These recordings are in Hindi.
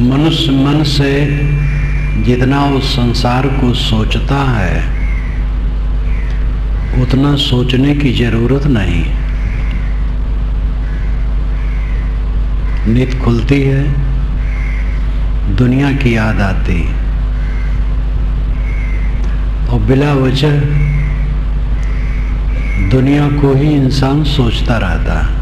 मनुष्य मन से जितना उस संसार को सोचता है उतना सोचने की जरूरत नहीं। नींद खुलती है, दुनिया की याद आती और बिला वजह दुनिया को ही इंसान सोचता रहता है।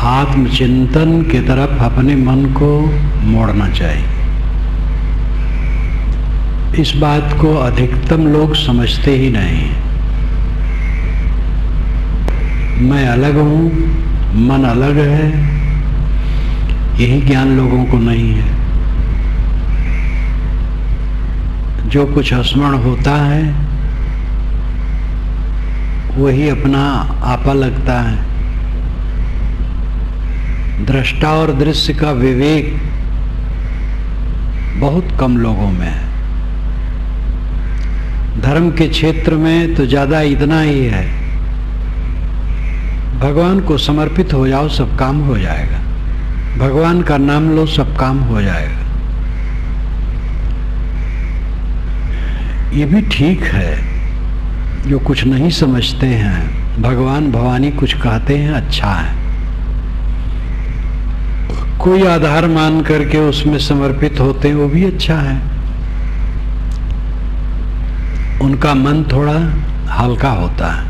आत्मचिंतन की तरफ अपने मन को मोड़ना चाहिए। इस बात को अधिकतम लोग समझते ही नहीं। मैं अलग हूँ, मन अलग है, यही ज्ञान लोगों को नहीं है। जो कुछ स्मरण होता है वही अपना आपा लगता है। दृष्टा और दृश्य का विवेक बहुत कम लोगों में है। धर्म के क्षेत्र में तो ज्यादा इतना ही है, भगवान को समर्पित हो जाओ सब काम हो जाएगा, भगवान का नाम लो सब काम हो जाएगा। ये भी ठीक है। जो कुछ नहीं समझते हैं, भगवान भवानी कुछ कहते हैं, अच्छा है। कोई आधार मान करके उसमें समर्पित होते हैं, वो भी अच्छा है। उनका मन थोड़ा हल्का होता है।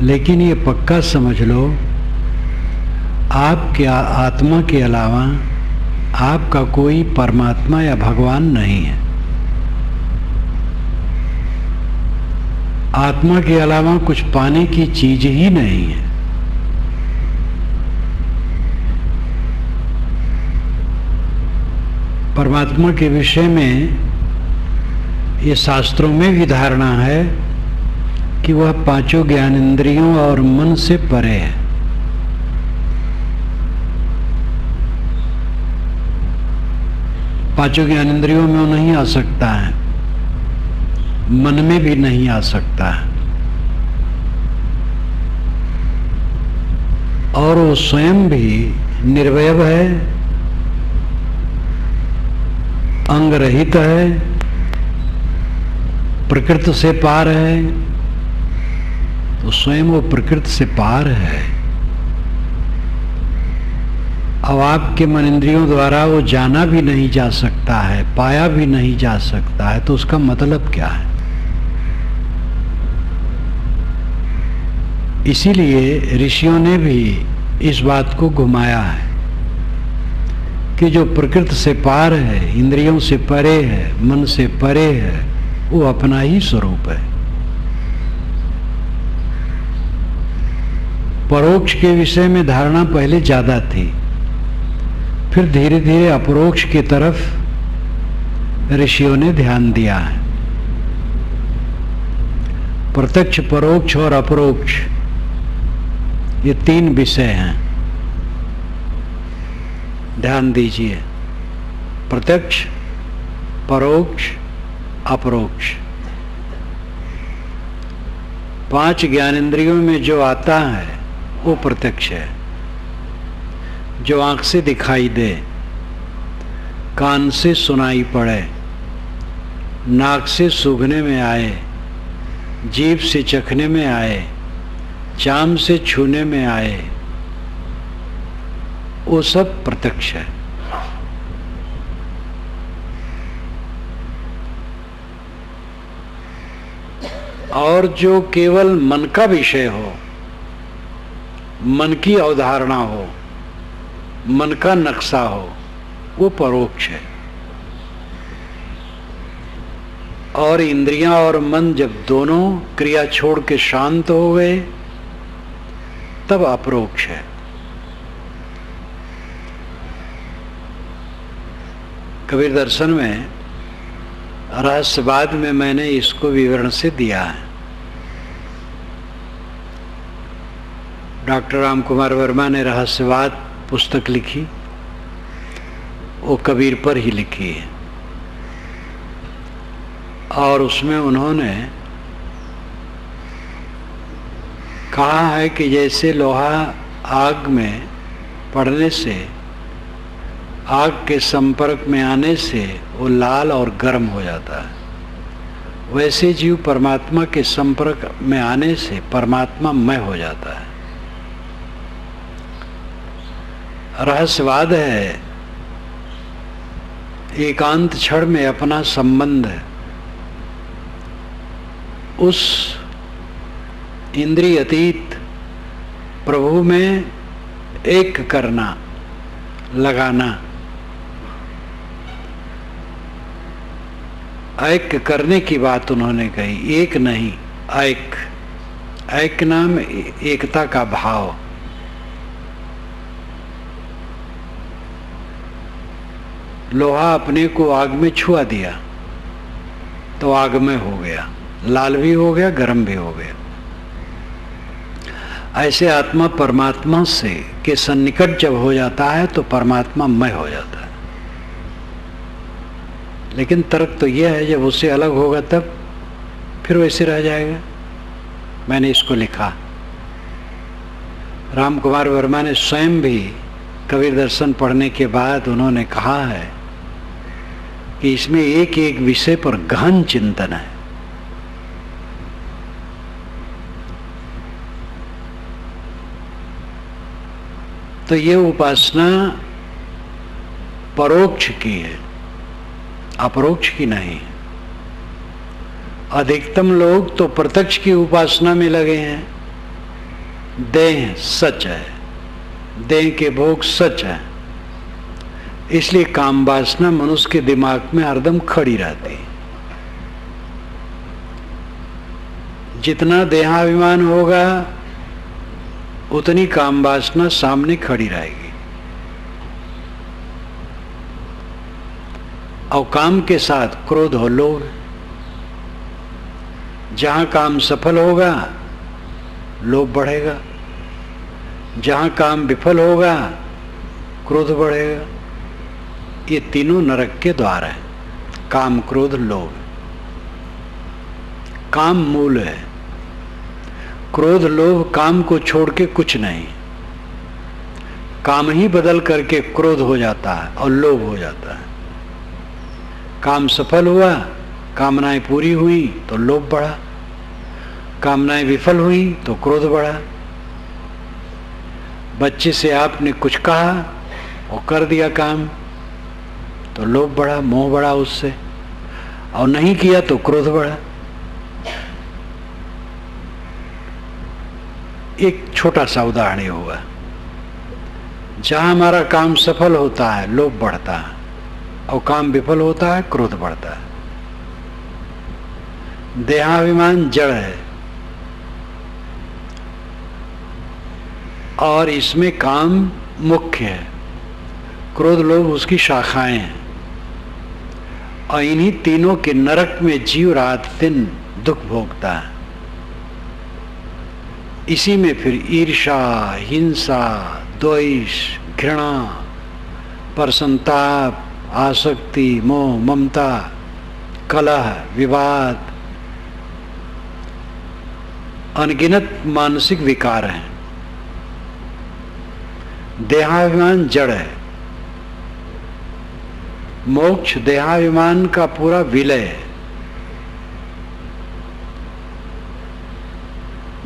लेकिन ये पक्का समझ लो, आपके आत्मा के अलावा आपका कोई परमात्मा या भगवान नहीं है। आत्मा के अलावा कुछ पाने की चीज ही नहीं है। परमात्मा के विषय में ये शास्त्रों में भी धारणा है कि वह पांचों ज्ञानेंद्रियों और मन से परे है। पांचों ज्ञानेंद्रियों में वो नहीं आ सकता है, मन में भी नहीं आ सकता है, और वो स्वयं भी निर्वयव है, अंग रहित है, प्रकृति से पार है। तो स्वयं वो प्रकृति से पार है। अब आपके मन इंद्रियों द्वारा वो जाना भी नहीं जा सकता है, पाया भी नहीं जा सकता है, तो उसका मतलब क्या है? इसीलिए ऋषियों ने भी इस बात को घुमाया है कि जो प्रकृति से पार है, इंद्रियों से परे है, मन से परे है, वो अपना ही स्वरूप है। परोक्ष के विषय में धारणा पहले ज्यादा थी, फिर धीरे धीरे अपरोक्ष की तरफ ऋषियों ने ध्यान दिया है। प्रत्यक्ष, परोक्ष और अपरोक्ष, ये तीन विषय हैं। ध्यान दीजिए, प्रत्यक्ष, परोक्ष, अपरोक्ष। पांच ज्ञानेंद्रियों में जो आता है वो प्रत्यक्ष है। जो आंख से दिखाई दे, कान से सुनाई पड़े, नाक से सूंघने में आए, जीभ से चखने में आए, चाम से छूने में आए, वो सब प्रत्यक्ष है। और जो केवल मन का विषय हो, मन की अवधारणा हो, मन का नक्शा हो, वो परोक्ष है। और इंद्रियां और मन जब दोनों क्रिया छोड़ के शांत हो गए तब अपरोक्ष है। कबीर दर्शन में रहस्यवाद में मैंने इसको विवरण से दिया है। डॉक्टर राम कुमार वर्मा ने रहस्यवाद पुस्तक लिखी, वो कबीर पर ही लिखी है। और उसमें उन्होंने कहा है कि जैसे लोहा आग में पड़ने से, आग के संपर्क में आने से वो लाल और गर्म हो जाता है, वैसे जीव परमात्मा के संपर्क में आने से परमात्मा मय हो जाता है। रहस्यवाद है एकांत क्षण में अपना संबंध उस इंद्रिय अतीत प्रभु में एक करना, लगाना। ऐक्य करने की बात उन्होंने कही, एक नहीं ऐक्य। ऐक्य नाम एकता का भाव। लोहा अपने को आग में छुआ दिया तो आग में हो गया, लाल भी हो गया, गर्म भी हो गया। ऐसे आत्मा परमात्मा से के सन्निकट जब हो जाता है तो परमात्मा मय हो जाता है। लेकिन तर्क तो यह है जब उससे अलग होगा तब फिर वैसे रह जाएगा। मैंने इसको लिखा। राम कुमार वर्मा ने स्वयं भी कबीर दर्शन पढ़ने के बाद उन्होंने कहा है कि इसमें एक एक विषय पर गहन चिंतन है। तो ये उपासना परोक्ष की है, अपरोक्ष की नहीं। अधिकतम लोग तो प्रत्यक्ष की उपासना में लगे हैं। देह सच है, देह के भोग सच है, इसलिए काम वासना मनुष्य के दिमाग में हरदम खड़ी रहती है। जितना देहाभिमान होगा उतनी काम वासना सामने खड़ी रहेगी। और काम के साथ क्रोध और लोभ। जहां काम सफल होगा लोभ बढ़ेगा, जहां काम विफल होगा क्रोध बढ़ेगा। ये तीनों नरक के द्वार हैं, काम क्रोध लोभ। काम मूल है, क्रोध लोभ काम को छोड़ के कुछ नहीं। काम ही बदल करके क्रोध हो जाता है और लोभ हो जाता है। काम सफल हुआ, कामनाएं पूरी हुई तो लोभ बढ़ा, कामनाएं विफल हुई तो क्रोध बढ़ा। बच्चे से आपने कुछ कहा और कर दिया काम तो लोभ बढ़ा, मोह बढ़ा उससे, और नहीं किया तो क्रोध बढ़ा। एक छोटा सा उदाहरण ये हुआ, जहां हमारा काम सफल होता है लोभ बढ़ता है और काम विफल होता है क्रोध बढ़ता है। देहाभिमान जड़ है और इसमें काम मुख्य है, क्रोध लोभ उसकी शाखाएं हैं। और इन्हीं तीनों के नरक में जीव रात दिन दुख भोगता है। इसी में फिर ईर्षा, हिंसा, द्वेष, घृणा, परसंताप, आसक्ति, मोह, ममता, कलह, विवाद, अनगिनत मानसिक विकार हैं। देहाभिमान जड़ है, मोक्ष देहाभिमान का पूरा विलय है।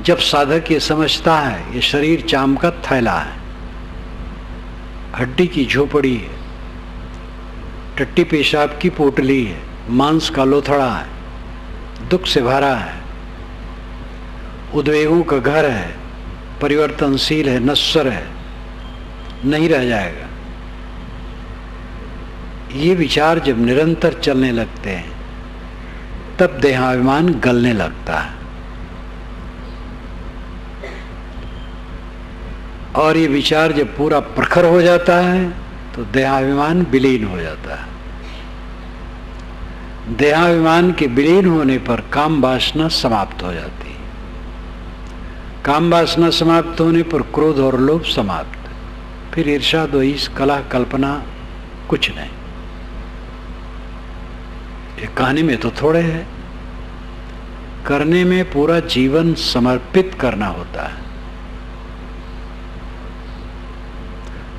जब साधक ये समझता है ये शरीर चाम का थैला है, हड्डी की झोपड़ी है, टट्टी पेशाब की पोटली है, मांस का लोथड़ा है, दुख से भरा है, उद्वेगों का घर है, परिवर्तनशील है, नश्वर है, नहीं रह जाएगा। ये विचार जब निरंतर चलने लगते हैं तब देहाभिमान गलने लगता है और ये विचार जब पूरा प्रखर हो जाता है तो देहाभिमान विलीन हो जाता है। देहाभिमान के विलीन होने पर काम वासना समाप्त हो जाती है। काम वासना समाप्त होने पर क्रोध और लोभ समाप्त, फिर ईर्षा, द्वेष, कलह, कल्पना कुछ नहीं। ये कहानी में तो थोड़े है, करने में पूरा जीवन समर्पित करना होता है।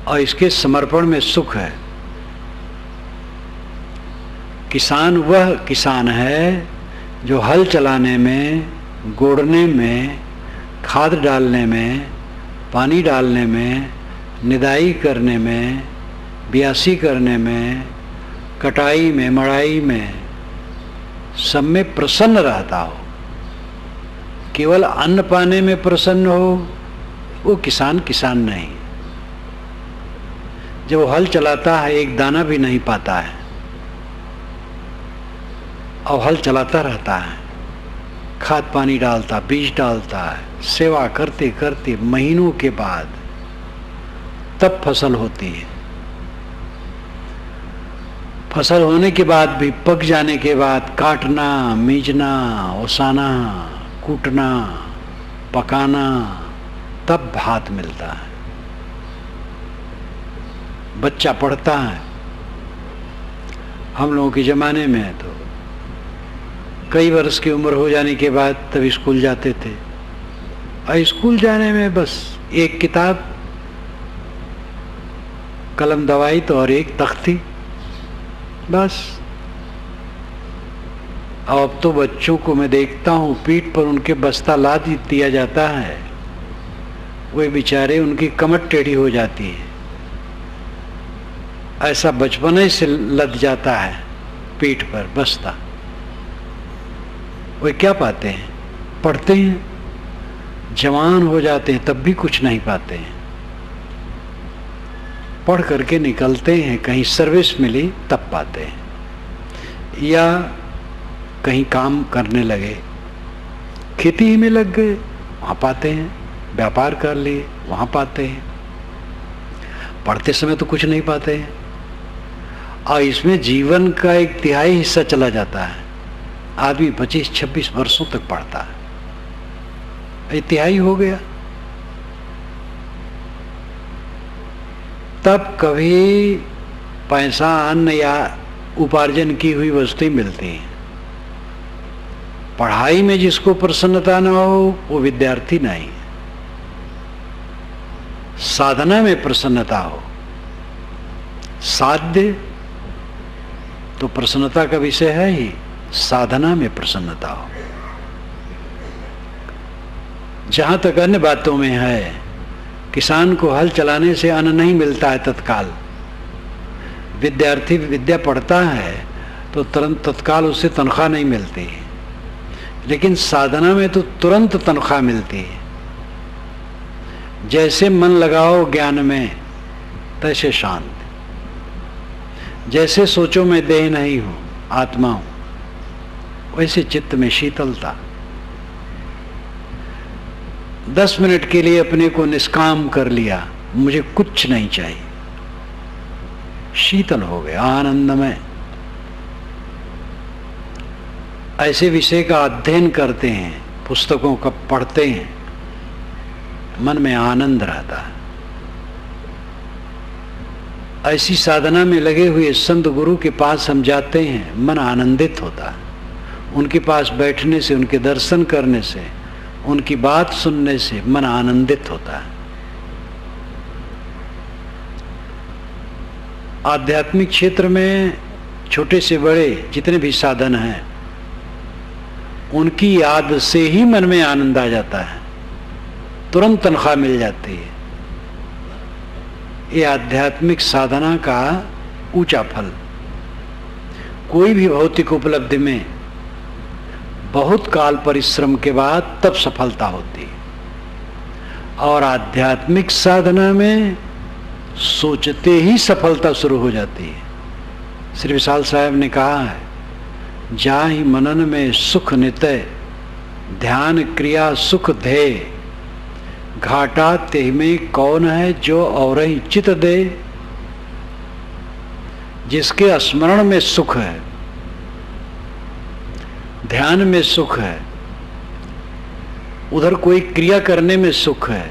और इसके समर्पण में सुख है। किसान वह किसान है जो हल चलाने में, गोड़ने में, खाद डालने में, पानी डालने में, निदाई करने में, बियासी करने में, कटाई में, मड़ाई में, सब में प्रसन्न रहता हो। केवल अन्न पाने में प्रसन्न हो, वो किसान किसान नहीं। जब वो हल चलाता है एक दाना भी नहीं पाता है और हल चलाता रहता है, खाद पानी डालता, बीज डालता है, सेवा करते करते महीनों के बाद तब फसल होती है। फसल होने के बाद भी, पक जाने के बाद काटना, मीजना, ओसाना, कूटना, पकाना, तब भात मिलता है। बच्चा पढ़ता है, हम लोगों के ज़माने में तो कई वर्ष की उम्र हो जाने के बाद तब स्कूल जाते थे, और स्कूल जाने में बस एक किताब, कलम दवाई तो और एक तख्ती, बस। अब तो बच्चों को मैं देखता हूँ पीठ पर उनके बस्ता लाद दिया जाता है, वे बेचारे, उनकी कमर टेढ़ी हो जाती है। ऐसा बचपन से लद जाता है पीठ पर बस्ता। वे क्या पाते हैं? पढ़ते हैं, जवान हो जाते हैं तब भी कुछ नहीं पाते हैं। पढ़ करके निकलते हैं, कहीं सर्विस मिली तब पाते हैं, या कहीं काम करने लगे, खेती ही में लग गए, वहाँ पाते हैं, व्यापार कर लिए, वहाँ पाते हैं। पढ़ते समय तो कुछ नहीं पाते हैं, और इसमें जीवन का एक तिहाई हिस्सा चला जाता है। आदमी 25-26 वर्षों तक पढ़ता है, तिहाई हो गया। तब कभी पैसा, अन्न या उपार्जन की हुई वस्तुएं मिलती हैं। पढ़ाई में जिसको प्रसन्नता न हो वो विद्यार्थी नहीं। साधना में प्रसन्नता हो, साध्य तो प्रसन्नता का विषय है ही, साधना में प्रसन्नता हो। जहां तक अन्य बातों में है, किसान को हल चलाने से अन्न नहीं मिलता है तत्काल। विद्यार्थी विद्या पढ़ता है तो तुरंत तत्काल उससे तनख्वाह नहीं मिलती, लेकिन साधना में तो तुरंत तनख्वाह मिलती है। जैसे मन लगाओ ज्ञान में तैसे शांत, जैसे सोचो मैं देह नहीं हूँ आत्मा हूँ, वैसे चित्त में शीतलता। 10 मिनट के लिए अपने को निष्काम कर लिया, मुझे कुछ नहीं चाहिए, शीतल हो गया, आनंदमय। ऐसे विषय का अध्ययन करते हैं, पुस्तकों का पढ़ते हैं, मन में आनंद रहता है। ऐसी साधना में लगे हुए संत गुरु के पास हम जाते हैं, मन आनंदित होता है। उनके पास बैठने से, उनके दर्शन करने से, उनकी बात सुनने से मन आनंदित होता है। आध्यात्मिक क्षेत्र में छोटे से बड़े जितने भी साधन हैं, उनकी याद से ही मन में आनंद आ जाता है, तुरंत तनख्वाह मिल जाती है। ये आध्यात्मिक साधना का ऊंचा फल। कोई भी भौतिक उपलब्धि में बहुत काल परिश्रम के बाद तब सफलता होती है, और आध्यात्मिक साधना में सोचते ही सफलता शुरू हो जाती है। श्री विशाल साहब ने कहा है, जाहि मनन में सुख नितय, ध्यान क्रिया सुख ध्येय, घाटा तेह में कौन है जो और ही चित दे। जिसके स्मरण में सुख है, ध्यान में सुख है, उधर कोई क्रिया करने में सुख है,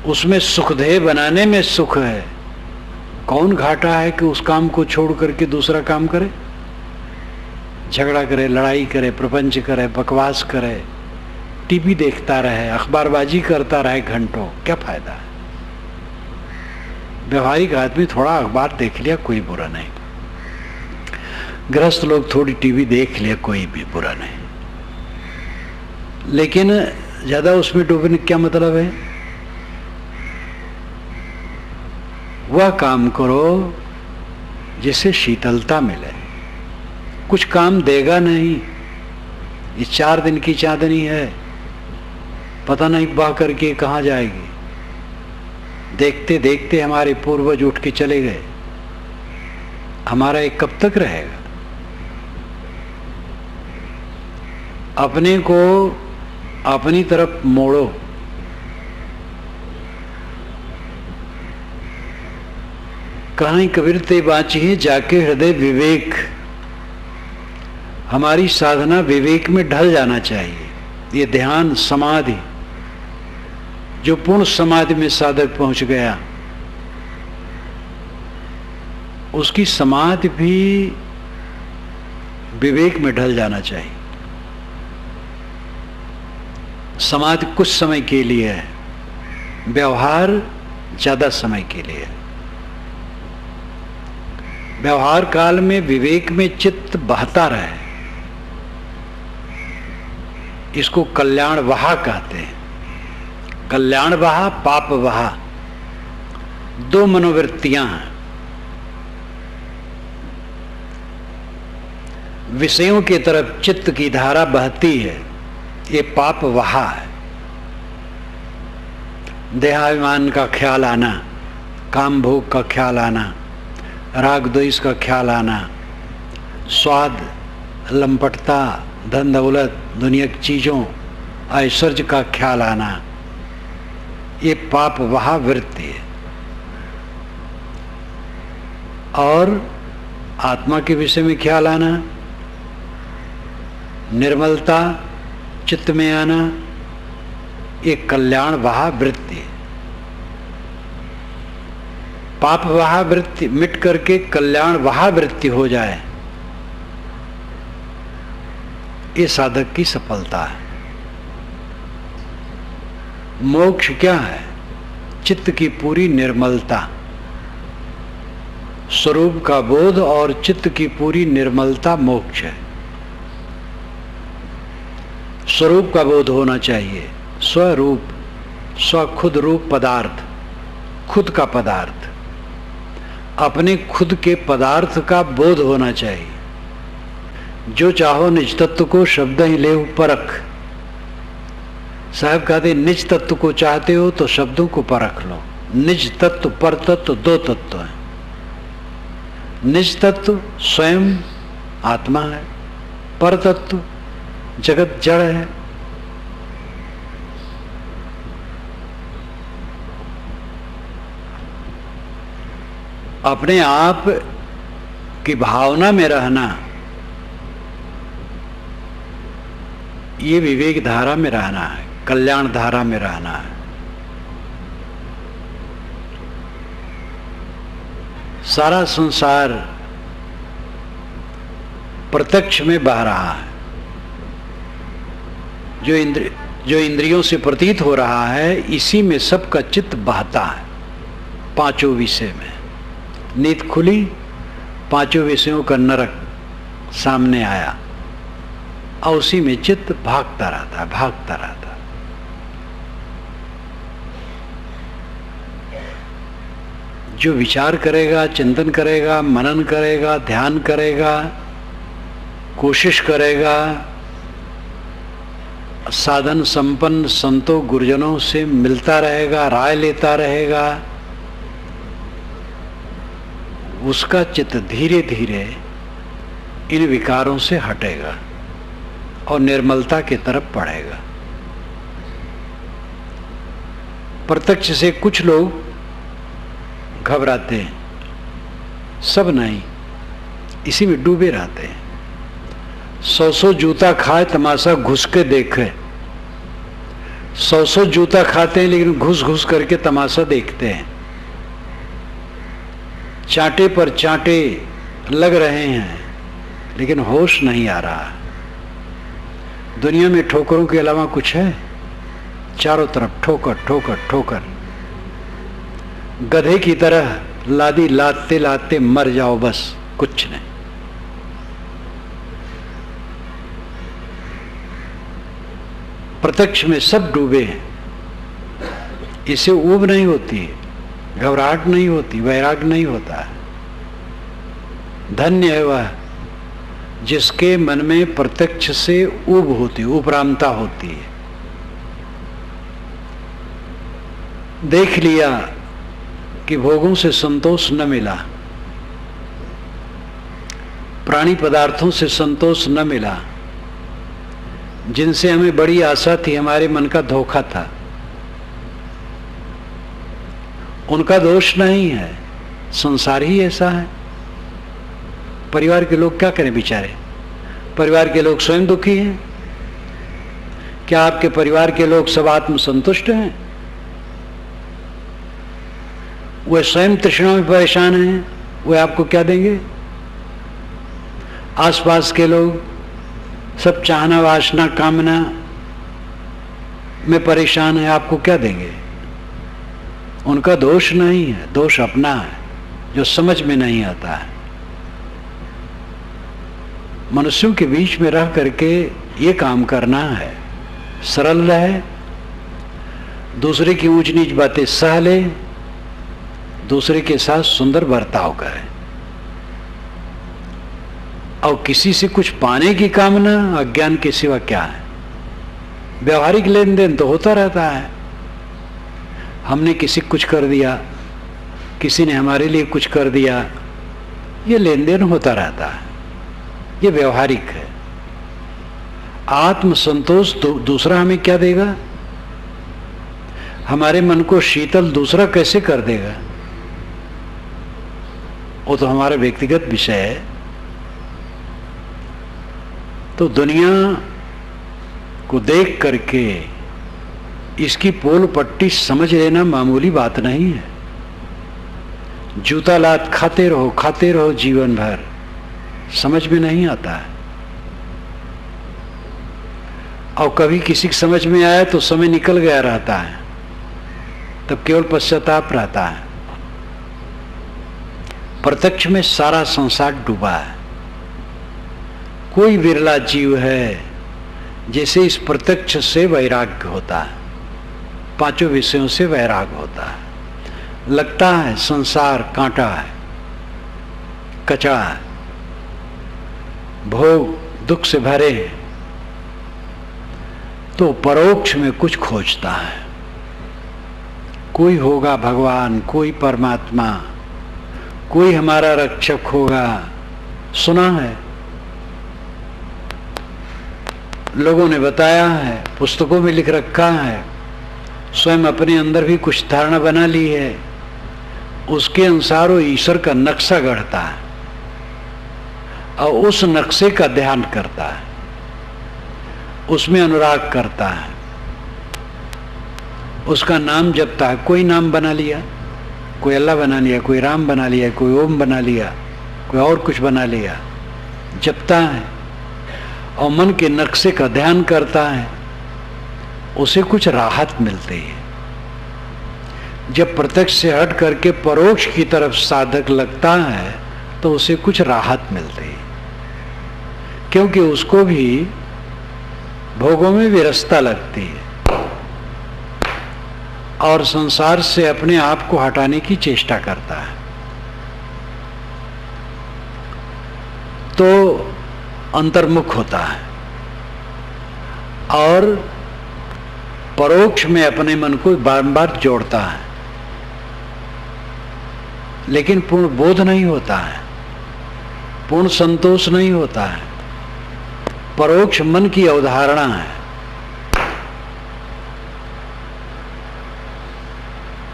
उसमें सुखदेह बनाने में सुख है, कौन घाटा है कि उस काम को छोड़ करके दूसरा काम करे, झगड़ा करे, लड़ाई करे, प्रपंच करे, बकवास करे, टीवी देखता रहे, अखबारबाजी करता रहे घंटों, क्या फायदा है। व्यवहारिक आदमी थोड़ा अखबार देख लिया कोई बुरा नहीं, गृहस्थ लोग थोड़ी टीवी देख लिया कोई भी बुरा नहीं, लेकिन ज्यादा उसमें डूबने क्या मतलब है? वह काम करो जिससे शीतलता मिले। कुछ काम देगा नहीं, ये 4 दिन की चांदनी है, पता नहीं बह करके कहाँ जाएगी। देखते देखते हमारे पूर्वज उठ के चले गए, हमारा एक कब तक रहेगा? अपने को अपनी तरफ मोड़ो। कहीं कबीर ते बाँचिए जाके हृदय विवेक। हमारी साधना विवेक में ढल जाना चाहिए। ये ध्यान समाधि, जो पूर्ण समाधि में साधक पहुंच गया, उसकी समाधि भी विवेक में ढल जाना चाहिए। समाधि कुछ समय के लिए है, व्यवहार ज्यादा समय के लिए है। व्यवहार काल में विवेक में चित्त बहता रहे, इसको कल्याण वहा कहते हैं। कल्याण वहा, पाप वहा, 2 मनोवृत्तियां हैं। विषयों की तरफ चित्त की धारा बहती है, ये पाप वहा है। देहाभिमान का ख्याल आना, काम भोग का ख्याल आना, राग द्वेष का ख्याल आना, स्वाद, लंपटता, धन दौलत, दुनिया की चीजों, ऐश्वर्य का ख्याल आना, ये पाप वहा वृत्ति है। और आत्मा के विषय में ख्याल आना, निर्मलता चित्त में आना, ये कल्याण वहा वृत्ति है। पाप वहा वृत्ति मिट करके कल्याण वहा वृत्ति हो जाए, ये साधक की सफलता है। मोक्ष क्या है? चित्त की पूरी निर्मलता, स्वरूप का बोध और चित्त की पूरी निर्मलता मोक्ष है। स्वरूप का बोध होना चाहिए, स्वरूप, स्व खुद रूप पदार्थ, खुद का पदार्थ, अपने खुद के पदार्थ का बोध होना चाहिए। जो चाहो निज तत्व को शब्द ही ले परख। साहब कहते निज तत्व को चाहते हो तो शब्दों को परख लो। निज तत्व पर तत्व 2 तत्व हैं। निज तत्व स्वयं आत्मा है, पर तत्व जगत जड़ है। अपने आप की भावना में रहना, ये विवेक धारा में रहना है, कल्याण धारा में रहना है। सारा संसार प्रत्यक्ष में बह रहा है। जो इंद्रियों से प्रतीत हो रहा है, इसी में सबका चित्त बहता है। 5 विषय में नींद खुली, 5 विषयों का नरक सामने आया और उसी में चित्त भागता रहता है, भागता रहता है। जो विचार करेगा, चिंतन करेगा, मनन करेगा, ध्यान करेगा, कोशिश करेगा, साधन संपन्न संतों गुरुजनों से मिलता रहेगा, राय लेता रहेगा, उसका चित्त धीरे धीरे इन विकारों से हटेगा और निर्मलता की तरफ बढ़ेगा। प्रत्यक्ष से कुछ लोग घबराते हैं, सब नहीं, इसी में डूबे रहते हैं। 100 जूता खाए तमाशा घुस के देखे। 100 जूता खाते हैं लेकिन घुस घुस करके तमाशा देखते हैं। चांटे पर चांटे लग रहे हैं लेकिन होश नहीं आ रहा। दुनिया में ठोकरों के अलावा कुछ है? चारों तरफ ठोकर ठोकर ठोकर। गधे की तरह लादी लादते लादते मर जाओ, बस कुछ नहीं। प्रत्यक्ष में सब डूबे हैं, इससे ऊब नहीं होती है, घबराहट नहीं होती, वैराग नहीं होता है। धन्य है वह जिसके मन में प्रत्यक्ष से ऊब होती, उपरामता होती है। देख लिया कि भोगों से संतोष न मिला, प्राणी पदार्थों से संतोष न मिला, जिनसे हमें बड़ी आशा थी, हमारे मन का धोखा था, उनका दोष नहीं है, संसार ही ऐसा है। परिवार के लोग क्या करें बेचारे? परिवार के लोग स्वयं दुखी हैं। क्या आपके परिवार के लोग सब आत्मसंतुष्ट हैं? वे स्वयं तृष्णा में परेशान हैं, वे आपको क्या देंगे? आसपास के लोग सब चाहना वासना कामना में परेशान है, आपको क्या देंगे? उनका दोष नहीं है, दोष अपना है जो समझ में नहीं आता है। मनुष्यों के बीच में रह करके ये काम करना है, सरल रहे, दूसरे की ऊंच नीच बातें सह ले, दूसरे के साथ सुंदर बर्ताव करे, और किसी से कुछ पाने की कामना अज्ञान के सिवा क्या है? व्यवहारिक लेन देन तो होता रहता है, हमने किसी को कुछ कर दिया, किसी ने हमारे लिए कुछ कर दिया, ये लेन देन होता रहता है, ये व्यवहारिक है। आत्मसंतोष दूसरा हमें क्या देगा? हमारे मन को शीतल दूसरा कैसे कर देगा? वो तो हमारा व्यक्तिगत विषय है। तो दुनिया को देख करके इसकी पोल पट्टी समझ लेना मामूली बात नहीं है। जूता लात खाते रहो जीवन भर, समझ में नहीं आता है। और कभी किसी की समझ में आया तो समय निकल गया रहता है, तब केवल पश्चाताप रहता है। प्रत्यक्ष में सारा संसार डूबा है। कोई विरला जीव है जैसे इस प्रत्यक्ष से वैराग्य होता है, पांचों विषयों से वैराग्य होता है। लगता है संसार कांटा है, कचरा है, भोग दुख से भरे हैं, तो परोक्ष में कुछ खोजता है। कोई होगा भगवान, कोई परमात्मा, कोई हमारा रक्षक होगा, सुना है, लोगों ने बताया है, पुस्तकों में लिख रखा है, स्वयं अपने अंदर भी कुछ धारणा बना ली है। उसके अनुसार वो ईश्वर का नक्शा गढ़ता है और उस नक्शे का ध्यान करता है, उसमें अनुराग करता है, उसका नाम जपता है। कोई नाम बना लिया, कोई अल्लाह बना लिया, कोई राम बना लिया, कोई ओम बना लिया, कोई और कुछ बना लिया, जपता है और मन के नक्शे का ध्यान करता है, उसे कुछ राहत मिलती है। जब प्रत्यक्ष से हट करके परोक्ष की तरफ साधक लगता है तो उसे कुछ राहत मिलती है, क्योंकि उसको भी भोगों में विरसता लगती है और संसार से अपने आप को हटाने की चेष्टा करता है। तो अंतर्मुख होता है और परोक्ष में अपने मन को बार-बार जोड़ता है, लेकिन पूर्ण बोध नहीं होता है, पूर्ण संतोष नहीं होता है। परोक्ष मन की अवधारणा है।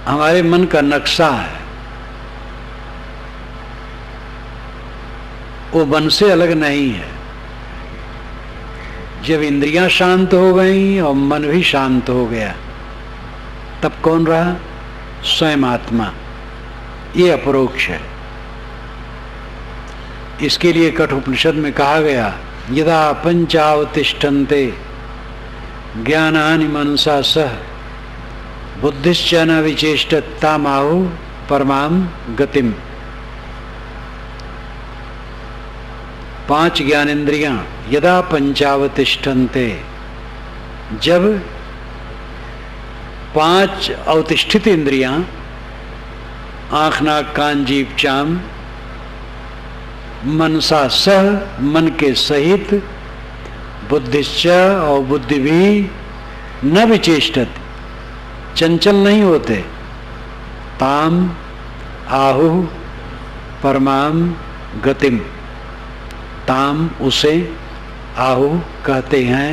हमारे मन का नक्शा है, वो मन से अलग नहीं है। जब इंद्रियां शांत हो गई और मन भी शांत हो गया, तब कौन रहा? स्वयं आत्मा। ये अपरोक्ष है। इसके लिए कठोपनिषद में कहा गया, यदा पंचावतिष्ठन्ते ज्ञानानि मनसा सह बुद्धिश्च न विचेष्टत तामाहु परमाम गतिम। 5 ज्ञानेन्द्रियां यदा पंचावतिष्ठन्ते, जब 5 अवतिष्ठित इंद्रियां आँख नाक कान जीभ चाम मनसा सह, मन के सहित, बुद्धिश्च और बुद्धि भी न विचेष्टत, चंचल नहीं होते, ताम आहु परमाम गतिम, ताम उसे, आहु कहते हैं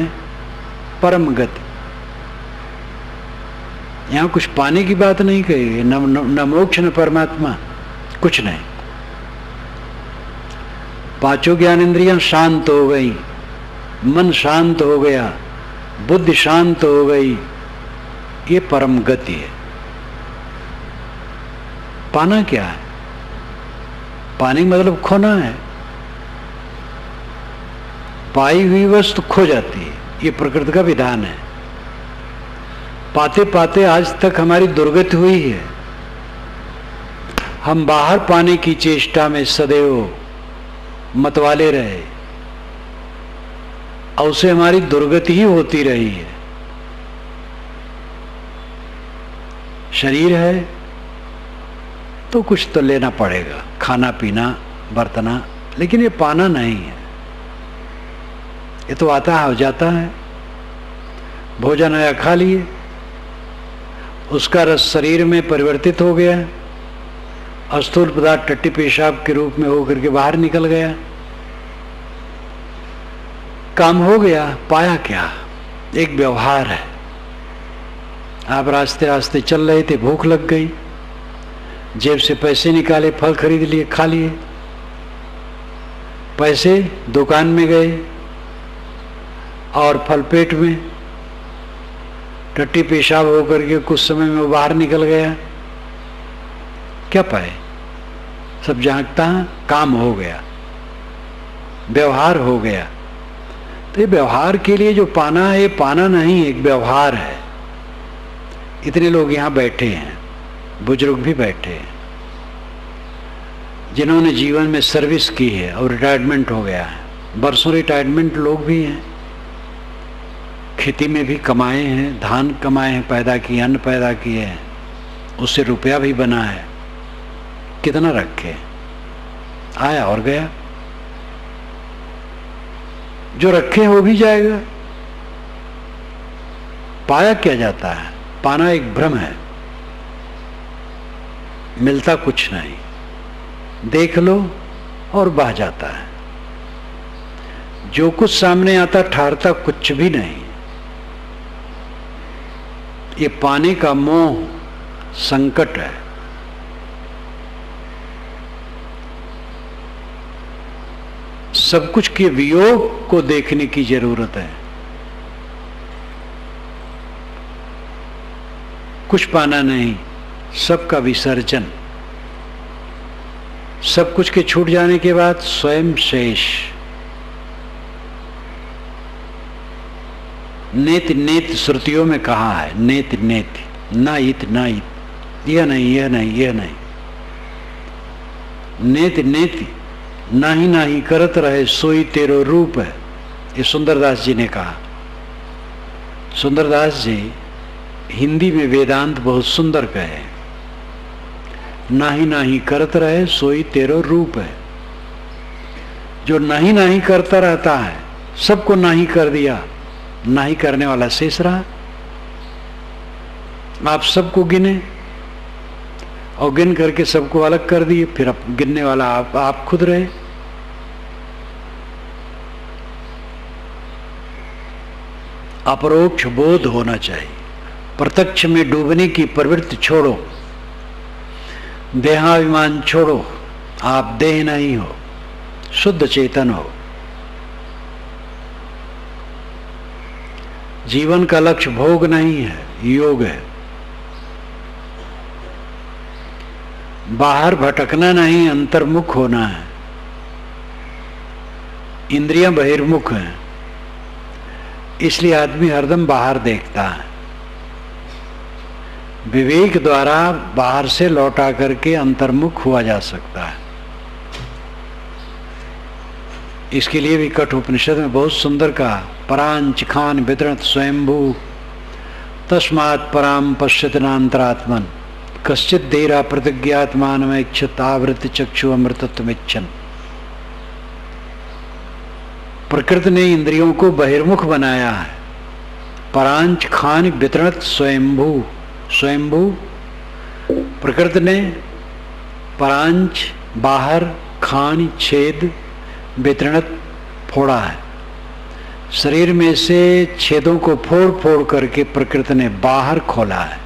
परम गति। यहाँ कुछ पाने की बात नहीं कही, न मोक्ष न परमात्मा, कुछ नहीं। 5 ज्ञानेन्द्रियां शांत हो गई, मन शांत हो गया, बुद्धि शांत हो गई, ये परम गति है। पाना क्या है? पाने मतलब खोना है। पाई हुई वस्तु खो जाती है, ये प्रकृति का विधान है। पाते पाते आज तक हमारी दुर्गति हुई है। हम बाहर पाने की चेष्टा में सदैव मतवाले रहे और उससे हमारी दुर्गति ही होती रही है। शरीर है तो कुछ तो लेना पड़ेगा, खाना पीना बरतना, लेकिन ये पाना नहीं है। ये तो आता है, हो जाता है। भोजन आया, खा लिए, उसका रस शरीर में परिवर्तित हो गया और स्थूल पदार्थ टट्टी पेशाब के रूप में होकर के बाहर निकल गया। काम हो गया। पाया क्या? एक व्यवहार है। आप रास्ते रास्ते चल रहे थे, भूख लग गई, जेब से पैसे निकाले, फल खरीद लिए, खा लिए। पैसे दुकान में गए और फल पेट में, टट्टी पेशाब होकर के कुछ समय में वो बाहर निकल गया। क्या पाए? सब झांकता है, काम हो गया, व्यवहार हो गया। तो ये व्यवहार के लिए जो पाना है, ये पाना नहीं, एक व्यवहार है। इतने लोग यहाँ बैठे हैं, बुजुर्ग भी बैठे हैं, जिन्होंने जीवन में सर्विस की है और रिटायरमेंट हो गया है। बरसों रिटायरमेंट लोग भी हैं, खेती में भी कमाए हैं, धान कमाए हैं, पैदा किए, अन्न पैदा किए हैं, उससे रुपया भी बना है। कितना रखे, आया और गया। जो रखे हो भी जाएगा। पाया क्या जाता है? पाना एक भ्रम है, मिलता कुछ नहीं, देख लो और बह जाता है। जो कुछ सामने आता ठहरता कुछ भी नहीं। ये पाने का मोह संकट है। सब कुछ के वियोग को देखने की जरूरत है। कुछ पाना नहीं, सबका विसर्जन। सब कुछ के छूट जाने के बाद स्वयं शेष। नेति नेति श्रुतियों में कहा है, नेति नेति, ना इत ना इत, यह नहीं, यह नहीं, यह नहीं। नेति नेति, नाही नाही करत रहे सोई तेरो रूप है। ये सुंदरदास जी ने कहा। सुंदरदास जी हिंदी में वेदांत बहुत सुंदर कहे। नाही नाही करत रहे सोई तेरो रूप है। जो नहीं नहीं करता रहता है, सबको नहीं कर दिया, नहीं करने वाला शेष रहा। आप सबको गिने और गिन करके सबको अलग कर दिए, फिर अब गिनने वाला आप खुद रहे। अपरोक्ष बोध होना चाहिए। प्रत्यक्ष में डूबने की प्रवृत्ति छोड़ो, देहाभिमान छोड़ो। आप देह नहीं हो, शुद्ध चेतन हो। जीवन का लक्ष्य भोग नहीं है, योग है। बाहर भटकना नहीं, अंतर्मुख होना है। इंद्रियां बहिर्मुख हैं, इसलिए आदमी हरदम बाहर देखता है। विवेक द्वारा बाहर से लौटा करके अंतर्मुख हुआ जा सकता है। इसके लिए भी कठोपनिषद में बहुत सुंदर कहा, परांच खान वितरणत स्वयंभू तस्मात् पराम पश्यति नान्तरात्मन कश्चित देरा प्रतिज्ञात्मानमैक्षत आवृत्ति चक्षु अमृतत्वमिच्छन। प्रकृति ने इंद्रियों को बहिर्मुख बनाया है। परांच खान वितरणत स्वयंभू, स्वयंभू प्रकृति ने परांच बाहर, खान छेद, वितरणत फोड़ा है। शरीर में से छेदों को फोड़ फोड़ करके प्रकृति ने बाहर खोला है।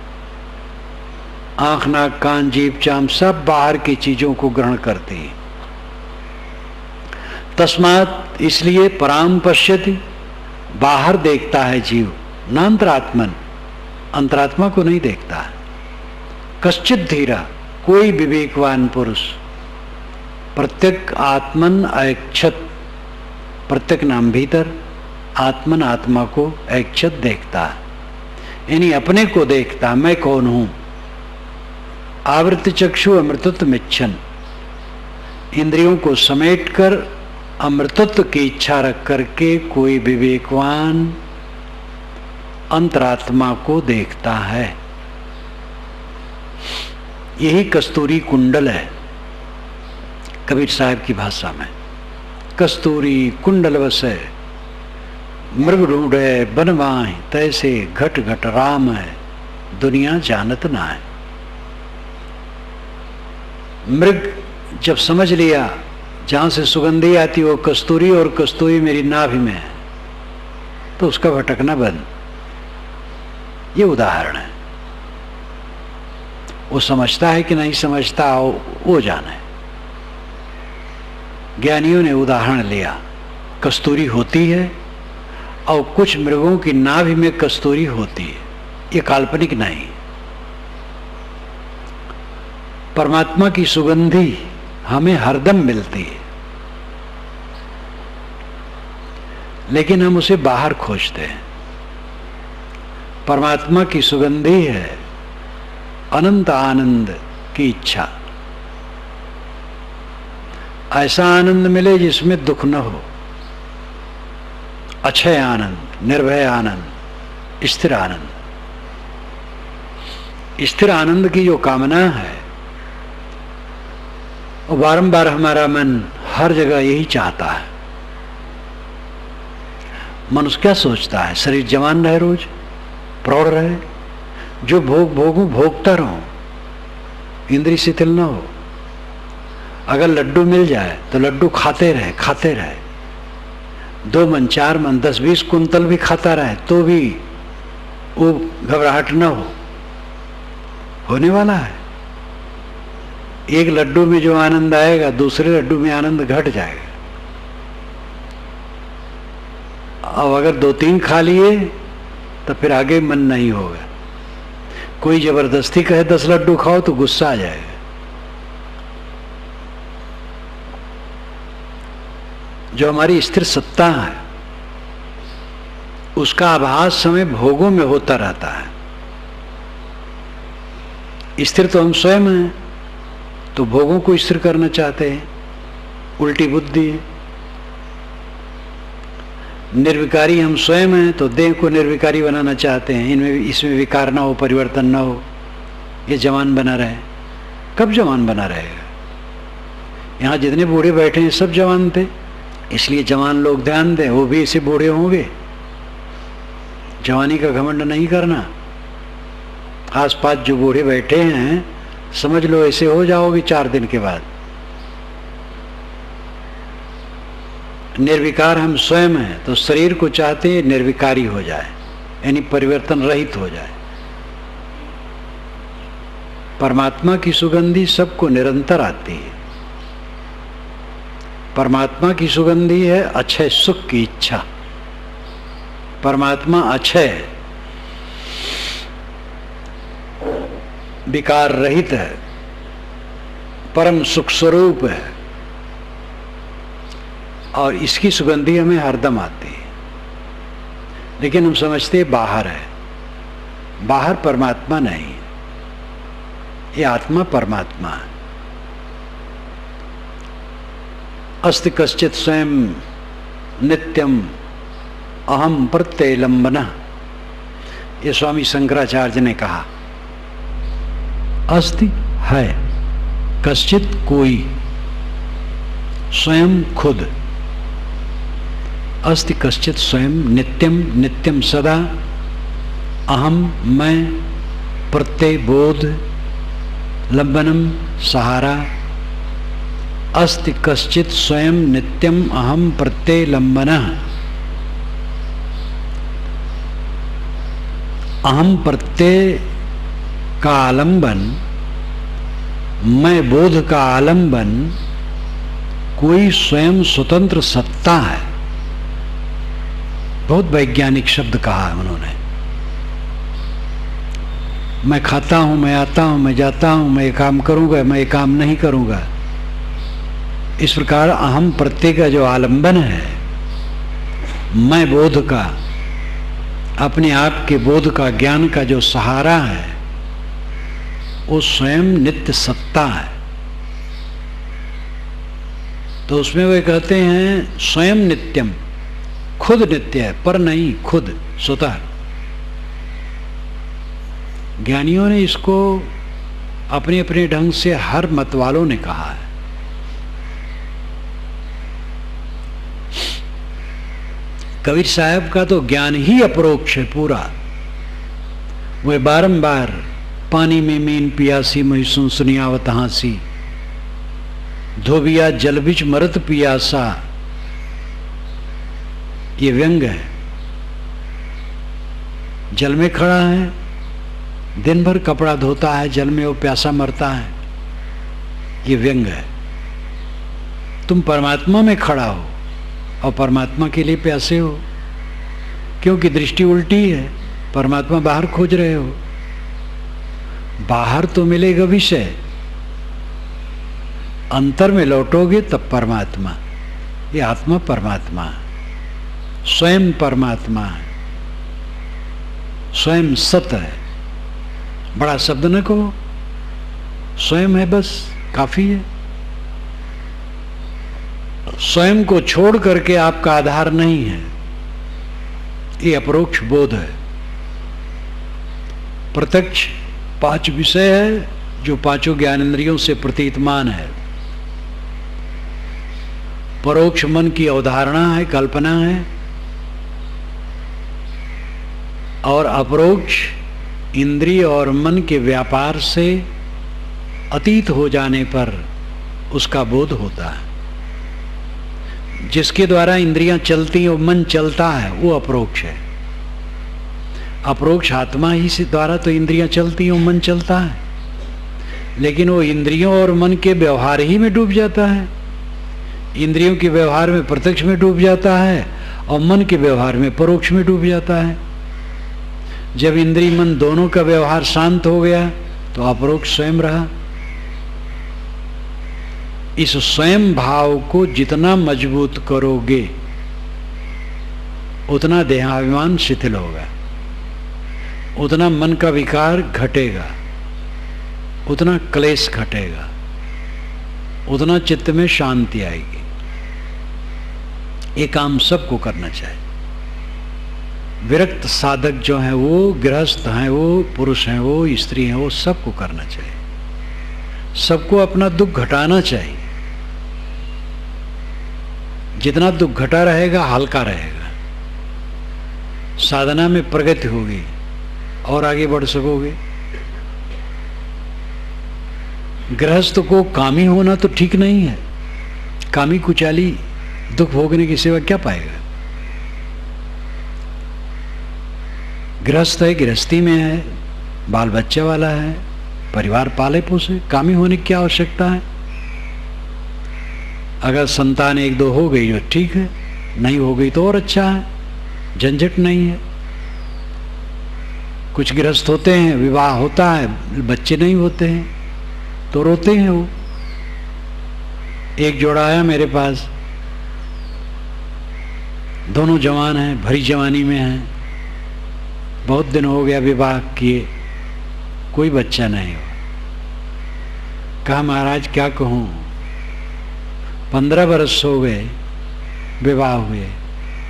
आंख, नाक, कान, जीभ, चाम सब बाहर की चीजों को ग्रहण करती है। तस्मात इसलिए पराम पश्यति, बाहर देखता है जीव, न अंतरात्मन, अंतरात्मा को नहीं देखता है। कश्चित धीरा, कोई विवेकवान पुरुष, प्रत्येक आत्मन ऐक्षत, प्रत्येक नाम भीतर आत्मन आत्मा को ऐक्षत देखता है, यानी अपने को देखता, मैं कौन हूं। आवृत्ति चक्षु अमृतत्वमिच्छन, इंद्रियों को समेटकर अमृतत्व की इच्छा रख करके कोई विवेकवान अंतरात्मा को देखता है। यही कस्तूरी कुंडल है कबीर साहब की भाषा में। कस्तूरी कुंडल वसे मृग ढूंढे बनवाए, तैसे घट घट राम है दुनिया जानत ना है। मृग जब समझ लिया जहां से सुगंधी आती वो कस्तूरी और कस्तूरी मेरी नाभि में है, तो उसका भटकना बंद। ये उदाहरण है। वो समझता है कि नहीं समझता वो जाने। ज्ञानियों ने उदाहरण लिया, कस्तूरी होती है और कुछ मृगों की नाभि में कस्तूरी होती है, ये काल्पनिक नहीं। परमात्मा की सुगंधी हमें हरदम मिलती है, लेकिन हम उसे बाहर खोजते हैं। परमात्मा की सुगंधी है अनंत आनंद की इच्छा। ऐसा आनंद मिले जिसमें दुख न हो, अक्षय आनंद, निर्भय आनंद, स्थिर आनंद। स्थिर आनंद की जो कामना है वो बारंबार हमारा मन हर जगह यही चाहता है। मनुष्य क्या सोचता है, शरीर जवान रहे, रोज प्रौढ़ रहे, जो भोगूं भोगता रहूं, इंद्रिय शिथिल न हो। अगर लड्डू मिल जाए तो लड्डू खाते रहे, 2 मन 4 मन 10-20 कुंतल भी खाता रहे तो भी वो घबराहट न हो। होने वाला है। एक लड्डू में जो आनंद आएगा दूसरे लड्डू में आनंद घट जाएगा। अब अगर 2-3 खा लिए तो फिर आगे मन नहीं होगा। कोई जबरदस्ती कहे 10 लड्डू खाओ तो गुस्सा आ जाएगा। जो हमारी स्थिर सत्ता है उसका आभास हमें भोगों में होता रहता है। स्थिर तो हम स्वयं हैं, तो भोगों को स्थिर करना चाहते हैं, उल्टी बुद्धि है। निर्विकारी हम स्वयं हैं, तो देह को निर्विकारी बनाना चाहते हैं, इसमें विकार ना हो, परिवर्तन ना हो, ये जवान बना रहे। कब जवान बना रहेगा? यहाँ जितने बूढ़े बैठे हैं सब जवान थे, इसलिए जवान लोग ध्यान दें, वो भी इसे बूढ़े होंगे। जवानी का घमंड नहीं करना। आसपास जो बूढ़े बैठे हैं समझ लो ऐसे हो जाओगे 4 दिन के बाद। निर्विकार हम स्वयं हैं, तो शरीर को चाहते हैं निर्विकारी हो जाए, यानी परिवर्तन रहित हो जाए। परमात्मा की सुगंधी सबको निरंतर आती है। परमात्मा की सुगंधी है अक्षय सुख की इच्छा। परमात्मा अक्षय है, विकार रहित है, परम सुख स्वरूप है, और इसकी सुगंधी हमें हरदम आती है। लेकिन हम समझते हैं बाहर है, बाहर परमात्मा नहीं। ये आत्मा परमात्मा है। अस्ति कश्चित स्वयं नित्यम अहम प्रत्यय लंबना, ये स्वामी शंकराचार्य ने कहा। अस्ति है, कश्चित कोई, स्वयं खुद, अस्ति कश्चित स्वयं नित्यम नित्यम सदा, अहम मैं, प्रत्यय बोध, लंबनम सहारा। अस्ति कश्चित स्वयं नित्यम अहम प्रत्यय लंबनः, अहम प्रत्यय का आलंबन, मैं बोध का आलंबन कोई स्वयं स्वतंत्र सत्ता है। बहुत वैज्ञानिक शब्द कहा है उन्होंने। मैं खाता हूं, मैं आता हूं, मैं जाता हूं, मैं ये काम करूंगा, मैं ये काम नहीं करूंगा। इस प्रकार अहम प्रत्यय का जो आलंबन है, मैं बोध का, अपने आप के बोध का, ज्ञान का जो सहारा है, वो स्वयं नित्य सत्ता है। तो उसमें वे कहते हैं स्वयं नित्यम, खुद नित्य है, पर नहीं, खुद स्वतः। ज्ञानियों ने इसको अपने अपने ढंग से, हर मत वालों ने कहा है। कबीर साहब का तो ज्ञान ही अपरोक्ष है पूरा। वे बारंबार पानी में मीन पियासी मई सुनियावत हांसी, धोबिया जल बिच मरत पियासा, ये व्यंग है। जल में खड़ा है, दिन भर कपड़ा धोता है, जल में वो प्यासा मरता है, ये व्यंग है। तुम परमात्मा में खड़ा हो और परमात्मा के लिए प्यासे हो, क्योंकि दृष्टि उल्टी है। परमात्मा बाहर खोज रहे हो, बाहर तो मिलेगा विषय, अंतर में लौटोगे तब परमात्मा। ये आत्मा परमात्मा है, स्वयं परमात्मा है, स्वयं सत है। बड़ा शब्द न कहो, स्वयं है, बस काफी है। स्वयं को छोड़ करके आपका आधार नहीं है, ये अपरोक्ष बोध है। प्रत्यक्ष 5 विषय है जो पांचों ज्ञानेंद्रियों से प्रतीतमान है। परोक्ष मन की अवधारणा है, कल्पना है, और अपरोक्ष इंद्रिय और मन के व्यापार से अतीत हो जाने पर उसका बोध होता है। जिसके द्वारा इंद्रियां चलती और मन चलता है वो अपरोक्ष है। अपरोक्ष आत्मा ही से द्वारा तो इंद्रियां चलती और मन चलता है, लेकिन वो इंद्रियों और मन के व्यवहार ही में डूब जाता है। इंद्रियों के व्यवहार में प्रत्यक्ष में डूब जाता है और मन के व्यवहार में परोक्ष में डूब जाता है। जब इंद्रिय मन दोनों का व्यवहार शांत हो गया तो अपरोक्ष स्वयं रहा। इस स्वयं भाव को जितना मजबूत करोगे उतना देहाभिमान शिथिल होगा, उतना मन का विकार घटेगा, उतना क्लेश घटेगा, उतना चित्त में शांति आएगी। ये काम सबको करना चाहिए। विरक्त साधक जो हैं, वो गृहस्थ हैं, वो पुरुष हैं, वो स्त्री हैं, वो सबको करना चाहिए। सबको अपना दुख घटाना चाहिए। जितना दुख घटा रहेगा हल्का रहेगा, साधना में प्रगति होगी और आगे बढ़ सकोगे। गृहस्थ को कामी होना तो ठीक नहीं है। कामी कुचाली दुख भोगने की सेवा क्या पाएगा। गृहस्थ है, गृहस्थी में है, बाल बच्चे वाला है, परिवार पाले पोसे, कामी होने की क्या आवश्यकता है। अगर संतान 1-2 हो गई तो ठीक है, नहीं हो गई तो और अच्छा है, झंझट नहीं है। कुछ गृहस्थ होते हैं, विवाह होता है, बच्चे नहीं होते हैं तो रोते हैं वो। एक जोड़ा आया मेरे पास, दोनों जवान हैं, भरी जवानी में हैं, बहुत दिन हो गया विवाह किए, कोई बच्चा नहीं हो। कहा महाराज क्या कहूँ, 15 बरस हो गए विवाह हुए,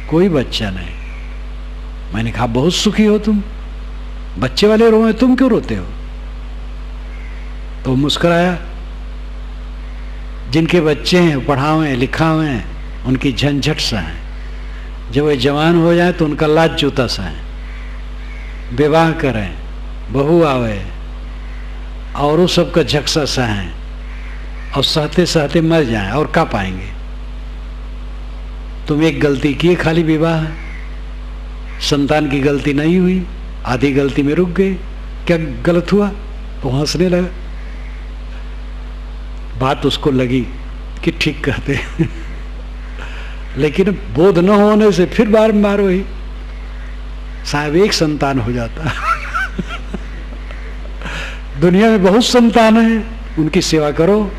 कोई बच्चा नहीं। मैंने कहा बहुत सुखी हो तुम, बच्चे वाले रोए, तुम क्यों रोते हो? तो मुस्कुराया। जिनके बच्चे हैं, पढ़ा हुए हैं, लिखा हुए हैं, उनकी झंझट सा है। जब वे जवान हो जाए तो उनका लाज जूता सा है। विवाह करें, बहू आवे, और वो सबका झक्सा सा है, और सहते सहते मर जाएं, और क्या पाएंगे? तुम एक गलती किए, खाली विवाह, संतान की गलती नहीं हुई, आधी गलती में रुक गए, क्या गलत हुआ? तो हंसने लगा। बात उसको लगी कि ठीक कहते लेकिन बोध न होने से फिर बार बार वही, साहब एक संतान हो जाता दुनिया में बहुत संतान है, उनकी सेवा करो,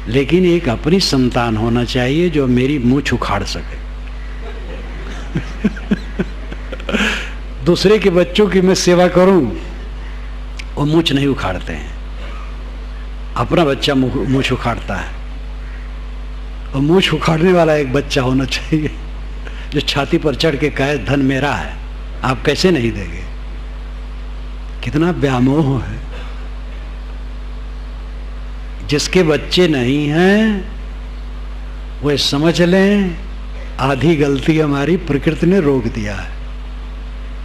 लेकिन एक अपनी संतान होना चाहिए जो मेरी मूंछ उखाड़ सके दूसरे के बच्चों की मैं सेवा करूं, वो मूंछ नहीं उखाड़ते हैं। अपना बच्चा मूंछ उखाड़ता है, और मूंछ उखाड़ने वाला एक बच्चा होना चाहिए जो छाती पर चढ़ के कहे धन मेरा है, आप कैसे नहीं देंगे? कितना व्यामोह है। जिसके बच्चे नहीं हैं वे समझ लें आधी गलती हमारी प्रकृति ने रोक दिया है।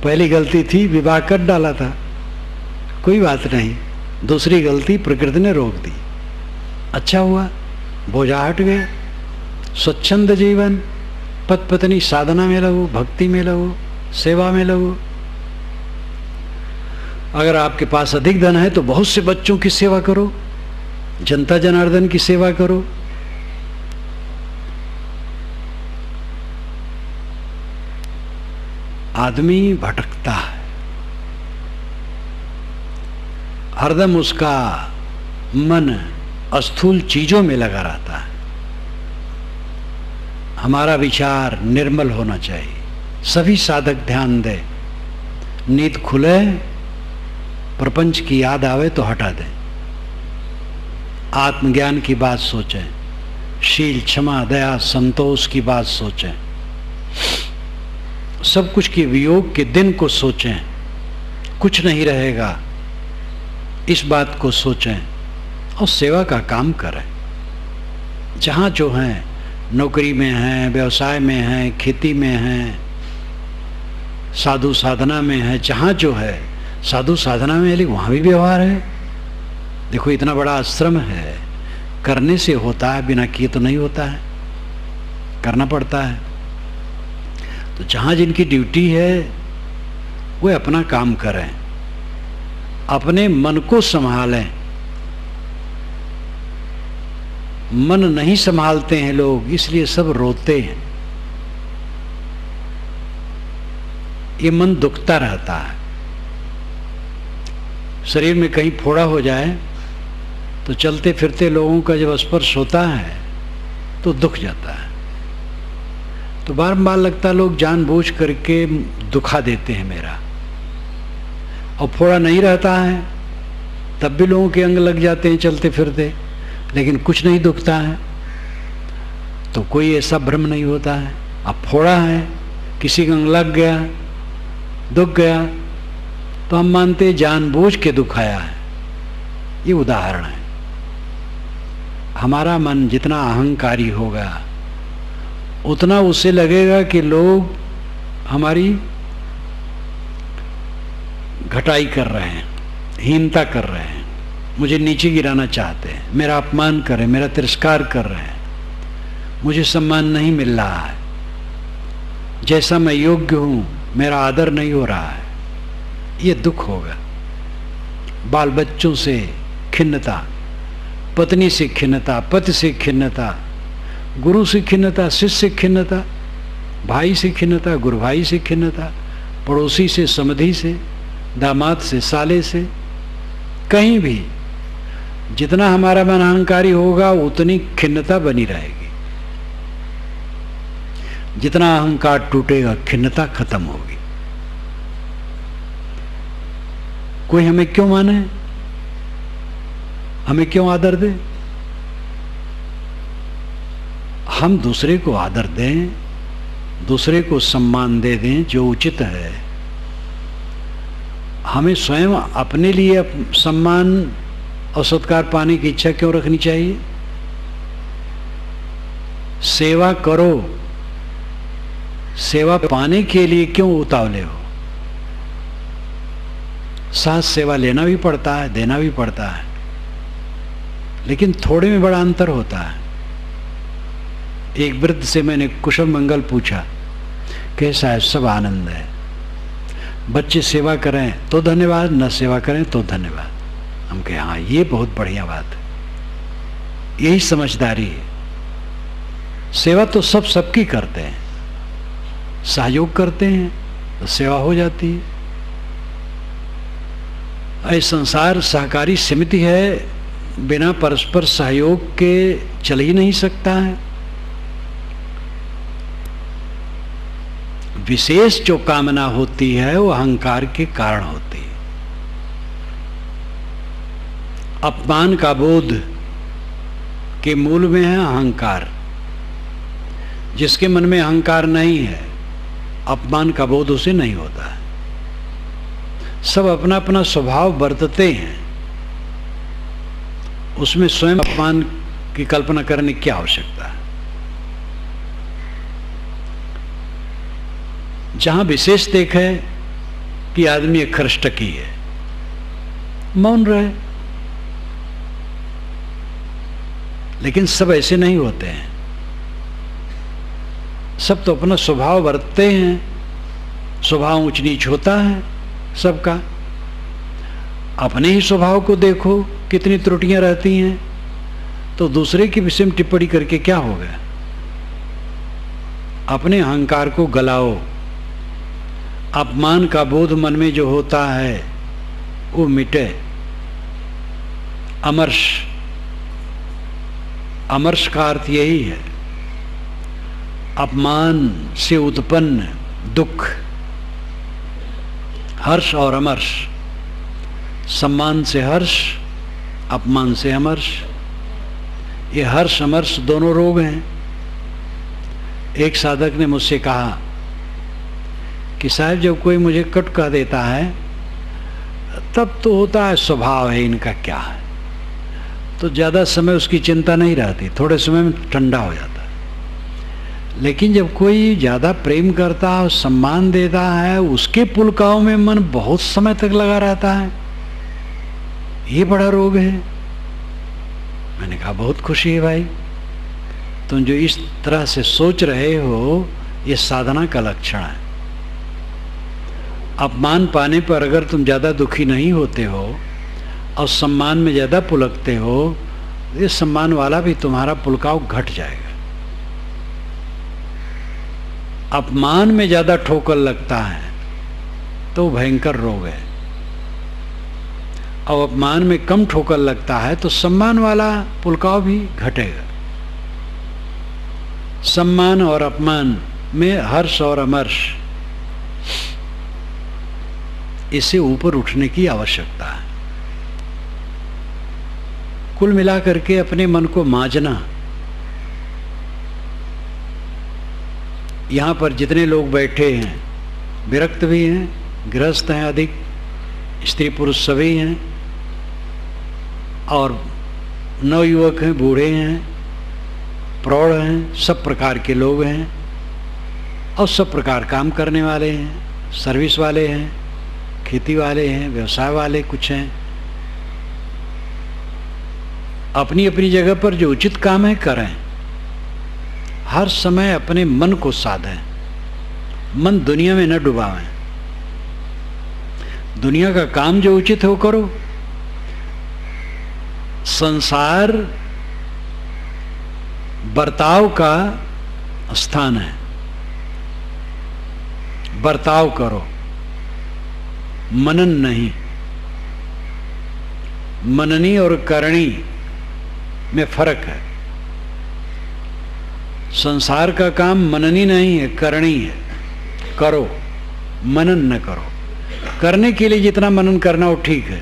पहली गलती थी विवाह कर डाला था, कोई बात नहीं। दूसरी गलती प्रकृति ने रोक दी, अच्छा हुआ, बोझा हट गया। स्वच्छंद जीवन, पति पत्नी साधना में लगो, भक्ति में लगो, सेवा में लगो। अगर आपके पास अधिक धन है तो बहुत से बच्चों की सेवा करो, जनता जनार्दन की सेवा करो। आदमी भटकता है, हरदम उसका मन स्थूल चीजों में लगा रहता है। हमारा विचार निर्मल होना चाहिए। सभी साधक ध्यान दें, नींद खुले, प्रपंच की याद आवे तो हटा दें, आत्मज्ञान की बात सोचें, शील, क्षमा, दया, संतोष की बात सोचें, सब कुछ के वियोग के दिन को सोचें, कुछ नहीं रहेगा इस बात को सोचें, और सेवा का काम करें। जहाँ जो हैं, नौकरी में हैं, व्यवसाय में हैं, खेती में हैं, साधु साधना में है, जहाँ जो है साधु साधना में, लेकिन वहाँ भी व्यवहार है। देखो इतना बड़ा आश्रम है, करने से होता है, बिना किए तो नहीं होता है, करना पड़ता है। तो जहाँ जिनकी ड्यूटी है वे अपना काम करें, अपने मन को संभालें। मन नहीं संभालते हैं लोग, इसलिए सब रोते हैं। ये मन दुखता रहता है। शरीर में कहीं फोड़ा हो जाए तो चलते फिरते लोगों का जब स्पर्श होता है तो दुख जाता है। तो बार बार लगता है लोग जानबूझ करके दुखा देते हैं मेरा, और फोड़ा नहीं रहता है तब भी लोगों के अंग लग जाते हैं चलते फिरते, लेकिन कुछ नहीं दुखता है, तो कोई ऐसा भ्रम नहीं होता है। अब फोड़ा है, किसी का अंग लग गया, दुख गया, तो हम मानते जानबूझ के दुखाया है। ये उदाहरण है। हमारा मन जितना अहंकारी होगा उतना उसे लगेगा कि लोग हमारी घटाई कर रहे हैं, हीनता कर रहे हैं, मुझे नीचे गिराना चाहते हैं, मेरा अपमान कर रहे हैं, मेरा तिरस्कार कर रहे हैं, मुझे सम्मान नहीं मिल रहा है, जैसा मैं योग्य हूं मेरा आदर नहीं हो रहा है। ये दुख होगा। बाल बच्चों से खिन्नता, पत्नी से खिन्नता, पति से खिन्नता, गुरु से खिन्नता, शिष्य से खिन्नता, भाई से खिन्नता, गुरु भाई से खिन्नता, पड़ोसी से, समधी से, दामाद से, साले से, कहीं भी जितना हमारा मन अहंकारी होगा उतनी खिन्नता बनी रहेगी। जितना अहंकार टूटेगा खिन्नता खत्म होगी। कोई हमें क्यों माने? हमें क्यों आदर दे? हम दूसरे को आदर दें, दूसरे को सम्मान दे दें जो उचित है। हमें स्वयं अपने लिए सम्मान और सत्कार पाने की इच्छा क्यों रखनी चाहिए? सेवा करो, सेवा पाने के लिए क्यों उतावले हो? साथ सेवा लेना भी पड़ता है, देना भी पड़ता है, लेकिन थोड़े में बड़ा अंतर होता है। एक वृद्ध से मैंने कुशल मंगल पूछा, कैसा है? सब आनंद है। बच्चे सेवा करें तो धन्यवाद, न सेवा करें तो धन्यवाद। हम कहे हाँ, ये बहुत बढ़िया बात है, यही समझदारी है। सेवा तो सब सबकी करते हैं, सहयोग करते हैं तो सेवा हो जाती है। ये संसार सहकारी समिति है, बिना परस्पर सहयोग के चल ही नहीं सकता है। विशेष जो कामना होती है वो अहंकार के कारण होती है। अपमान का बोध के मूल में है अहंकार। जिसके मन में अहंकार नहीं है, अपमान का बोध उसे नहीं होता है। सब अपना अपना स्वभाव बरतते हैं, उसमें स्वयं अपमान की कल्पना करने की क्या आवश्यकता है? जहां विशेष देखे कि आदमी एक खरष्टकी है, मौन रहे। लेकिन सब ऐसे नहीं होते हैं, सब तो अपना स्वभाव बरतते हैं। स्वभाव ऊंच नीच होता है सबका। अपने ही स्वभाव को देखो, कितनी त्रुटियां रहती हैं, तो दूसरे के विषय में टिप्पणी करके क्या होगा? अपने अहंकार को गलाओ। अपमान का बोध मन में जो होता है वो मिटे। अमर्ष, अमर्ष का अर्थ यही है, अपमान से उत्पन्न दुख। हर्ष और अमर्ष, सम्मान से हर्ष, अपमान से अमर्ष। ये हर्ष अमर्ष दोनों रोग हैं। एक साधक ने मुझसे कहा कि साहब, जब कोई मुझे कट कह देता है तब तो होता है स्वभाव है इनका, क्या है, तो ज़्यादा समय उसकी चिंता नहीं रहती, थोड़े समय में ठंडा हो जाता है। लेकिन जब कोई ज़्यादा प्रेम करता है और सम्मान देता है, उसके पुलकाओं में मन बहुत समय तक लगा रहता है। ये बड़ा रोग है। मैंने कहा बहुत खुशी है भाई, तुम जो इस तरह से सोच रहे हो ये साधना का लक्षण है। अपमान पाने पर अगर तुम ज़्यादा दुखी नहीं होते हो और सम्मान में ज़्यादा पुलकते हो, ये सम्मान वाला भी तुम्हारा पुलकाव घट जाएगा। अपमान में ज़्यादा ठोकर लगता है तो भयंकर रोग है, और अपमान में कम ठोकर लगता है तो सम्मान वाला पुलकाव भी घटेगा। सम्मान और अपमान में हर्ष और अमर्ष, इससे ऊपर उठने की आवश्यकता है। कुल मिलाकर के अपने मन को मांझना। यहाँ पर जितने लोग बैठे हैं, विरक्त भी हैं, गृहस्थ हैं अधिक, स्त्री पुरुष सभी हैं, और नवयुवक हैं, बूढ़े हैं, प्रौढ़ हैं, सब प्रकार के लोग हैं, और सब प्रकार काम करने वाले हैं, सर्विस वाले हैं, खेती वाले हैं, व्यवसाय वाले कुछ हैं। अपनी अपनी जगह पर जो उचित काम है करें। हर समय अपने मन को साधें, मन दुनिया में न डुबावें। दुनिया का काम जो उचित है वो करो। संसार बर्ताव का स्थान है, बर्ताव करो, मनन नहीं। मननी और करणी में फर्क है। संसार का काम मननी नहीं है, करणी है। करो, मनन न करो। करने के लिए जितना मनन करना वो ठीक है,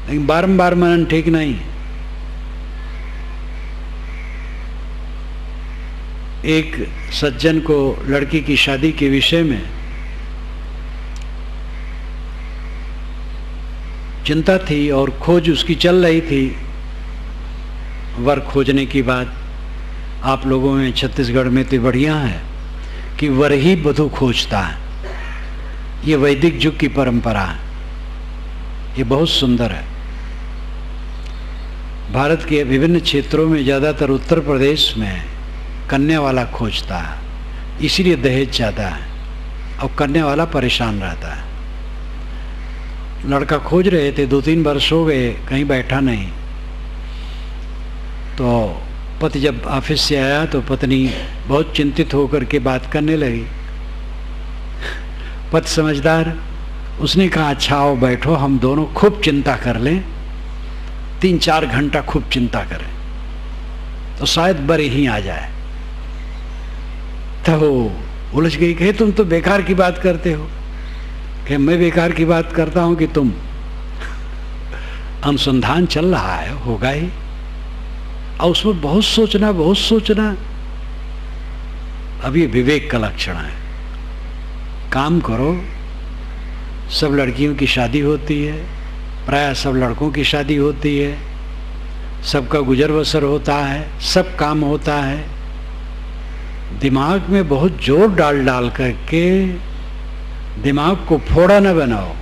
लेकिन बारंबार मनन ठीक नहीं है। एक सज्जन को लड़की की शादी के विषय में चिंता थी और खोज उसकी चल रही थी। वर खोजने की बात आप लोगों में छत्तीसगढ़ में तो बढ़िया है कि वर ही वधू खोजता है। ये वैदिक युग की परंपरा है, ये बहुत सुंदर है। भारत के विभिन्न क्षेत्रों में, ज़्यादातर उत्तर प्रदेश में कन्या वाला खोजता है, इसीलिए दहेज ज़्यादा है और कन्या वाला परेशान रहता है। लड़का खोज रहे थे, 2-3 वर्ष हो गए, कहीं बैठा नहीं। तो पति जब ऑफिस से आया तो पत्नी बहुत चिंतित होकर के बात करने लगी। पति समझदार, उसने कहा अच्छा आओ बैठो, हम दोनों खूब चिंता कर लें, 3-4 घंटा खूब चिंता करें तो शायद बर ही आ जाए। तो उलझ गई, कहे तुम तो बेकार की बात करते हो। कि मैं बेकार की बात करता हूं कि तुम, अनुसंधान चल रहा है, होगा ही, और उसमें बहुत सोचना। अब ये विवेक का लक्षण है। काम करो, सब लड़कियों की शादी होती है, प्रायः सब लड़कों की शादी होती है, सबका गुजर बसर होता है, सब काम होता है। दिमाग में बहुत जोर डाल करके दिमाग को फोड़ा न बनाओ,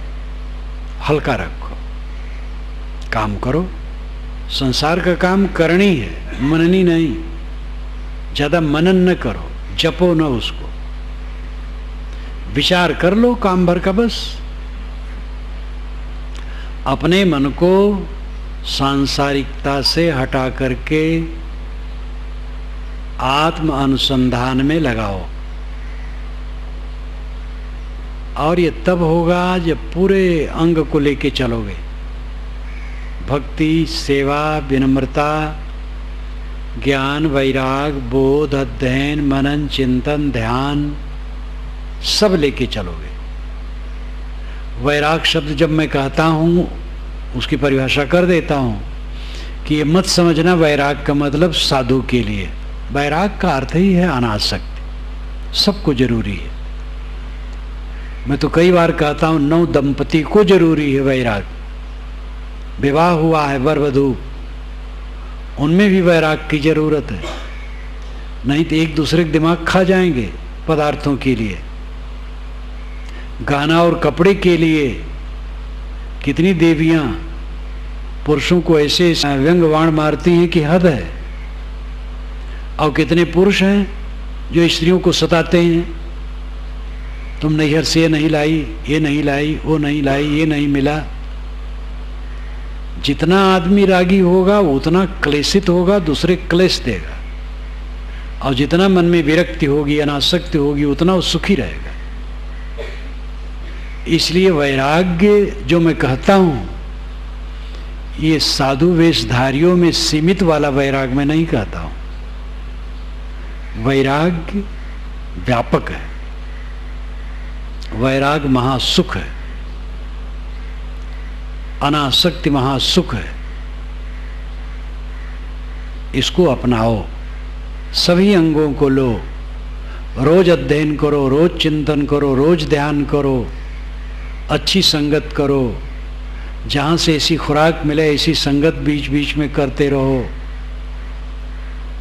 हल्का रखो, काम करो। संसार का काम करनी है, मननी नहीं। ज़्यादा मनन न करो, जपो न उसको, विचार कर लो काम भर का बस। अपने मन को सांसारिकता से हटा करके आत्म अनुसंधान में लगाओ, और ये तब होगा जब पूरे अंग को लेके चलोगे। भक्ति, सेवा, विनम्रता, ज्ञान, वैराग, बोध, अध्ययन, मनन, चिंतन, ध्यान सब लेके चलोगे। वैराग शब्द जब मैं कहता हूँ उसकी परिभाषा कर देता हूँ कि ये मत समझना वैराग का मतलब साधु के लिए। वैराग का अर्थ ही है अनासक्ति, सबको जरूरी है। मैं तो कई बार कहता हूँ 9 दंपति को जरूरी है वैराग। विवाह हुआ है वर वधू, उनमें भी वैराग की जरूरत है, नहीं तो एक दूसरे के दिमाग खा जाएंगे पदार्थों के लिए। गहना और कपड़े के लिए कितनी देवियां पुरुषों को ऐसे व्यंग बाण मारती हैं कि हद है, और कितने पुरुष हैं जो स्त्रियों को सताते हैं। तुम नैहर से ये नहीं लाई, ये नहीं लाई, वो नहीं लाई, ये नहीं मिला। जितना आदमी रागी होगा वो उतना क्लेशित होगा, दूसरे क्लेश देगा, और जितना मन में विरक्ति होगी, अनासक्ति होगी, उतना वो सुखी रहेगा। इसलिए वैराग्य जो मैं कहता हूं, ये साधु वेशधारियों में सीमित वाला वैराग मैं नहीं कहता हूं। वैराग्य व्यापक है, वैराग महासुख है, अनासक्ति महासुख है। इसको अपनाओ, सभी अंगों को लो, रोज अध्ययन करो, रोज चिंतन करो, रोज ध्यान करो, अच्छी संगत करो, जहाँ से ऐसी खुराक मिले ऐसी संगत बीच बीच में करते रहो।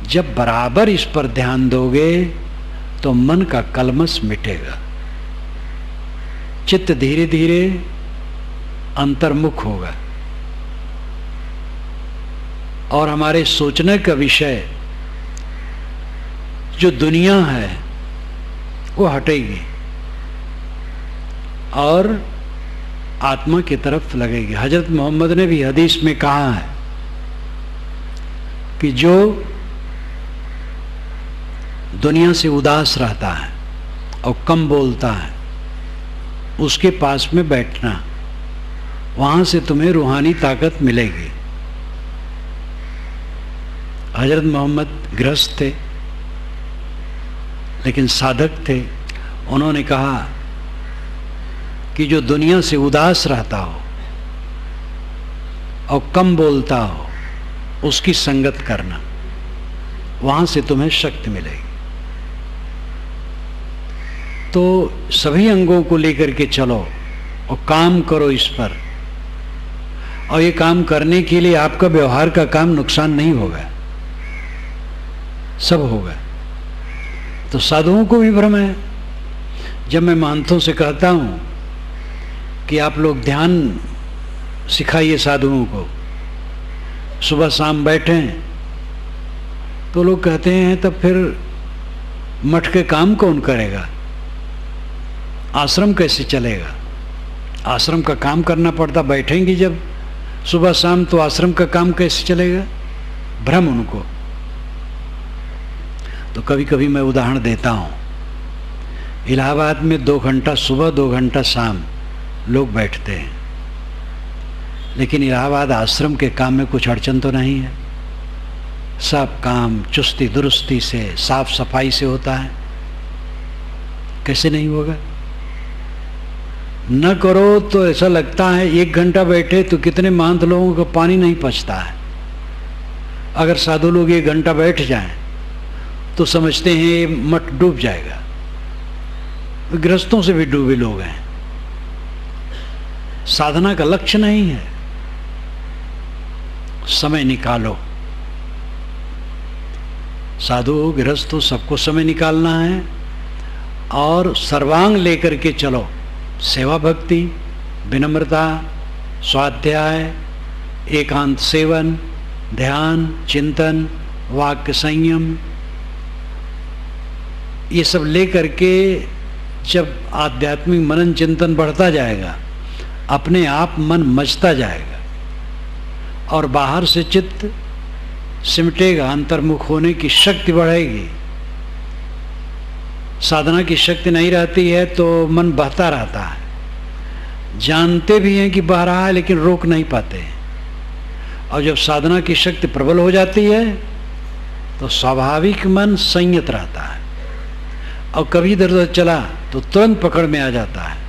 जब बराबर इस पर ध्यान दोगे तो मन का कलमश मिटेगा, चित्त धीरे धीरे अंतर्मुख होगा, और हमारे सोचने का विषय जो दुनिया है वो हटेगी और आत्मा की तरफ लगेगी। हजरत मोहम्मद ने भी हदीस में कहा है कि जो दुनिया से उदास रहता है और कम बोलता है, उसके पास में बैठना, वहां से तुम्हें रूहानी ताकत मिलेगी। हजरत मोहम्मद गृहस्थ थे लेकिन साधक थे। उन्होंने कहा कि जो दुनिया से उदास रहता हो और कम बोलता हो, उसकी संगत करना, वहां से तुम्हें शक्ति मिलेगी। तो सभी अंगों को लेकर के चलो और काम करो इस पर। और ये काम करने के लिए आपका व्यवहार का काम नुकसान नहीं होगा, सब होगा। तो साधुओं को भी भ्रम है। जब मैं महंतों से कहता हूं कि आप लोग ध्यान सिखाइए साधुओं को, सुबह शाम बैठें, तो लोग कहते हैं तब फिर मठ के काम कौन करेगा, आश्रम कैसे चलेगा? आश्रम का काम करना पड़ता, बैठेंगी जब सुबह शाम तो आश्रम का काम कैसे चलेगा? भ्रम उनको। तो कभी कभी मैं उदाहरण देता हूँ, इलाहाबाद में 2 घंटा सुबह 2 घंटा शाम लोग बैठते हैं, लेकिन इलाहाबाद आश्रम के काम में कुछ अड़चन तो नहीं है। सब काम चुस्ती दुरुस्ती से, साफ सफाई से होता है। कैसे नहीं होगा? न करो तो ऐसा लगता है 1 घंटा बैठे तो कितने महंत लोगों को पानी नहीं पचता है। अगर साधु लोग 1 घंटा बैठ जाएं तो समझते हैं ये मठ डूब जाएगा। गृहस्थों से भी डूबे लोग हैं। साधना का लक्ष्य नहीं है। समय निकालो, साधु गृहस्थों सबको समय निकालना है और सर्वांग लेकर के चलो। सेवा भक्ति, विनम्रता, स्वाध्याय, एकांत सेवन, ध्यान, चिंतन, वाक्य संयम, ये सब लेकर के जब आध्यात्मिक मनन चिंतन बढ़ता जाएगा, अपने आप मन मचता जाएगा और बाहर से चित्त सिमटेगा, अंतर्मुख होने की शक्ति बढ़ेगी। साधना की शक्ति नहीं रहती है तो मन बहता रहता है। जानते भी हैं कि बह रहा है लेकिन रोक नहीं पाते। और जब साधना की शक्ति प्रबल हो जाती है तो स्वाभाविक मन संयत रहता है और कभी इधर उधर चला तो तुरंत पकड़ में आ जाता है।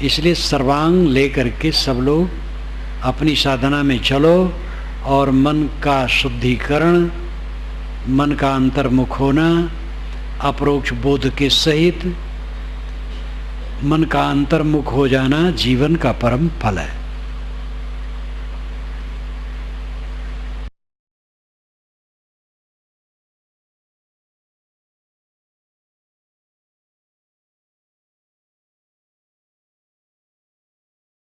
इसलिए सर्वांग लेकर के सब लोग अपनी साधना में चलो और मन का शुद्धिकरण, मन का अंतर्मुख होना, अपरोक्ष बोध के सहित मन का अंतर्मुख हो जाना जीवन का परम फल है।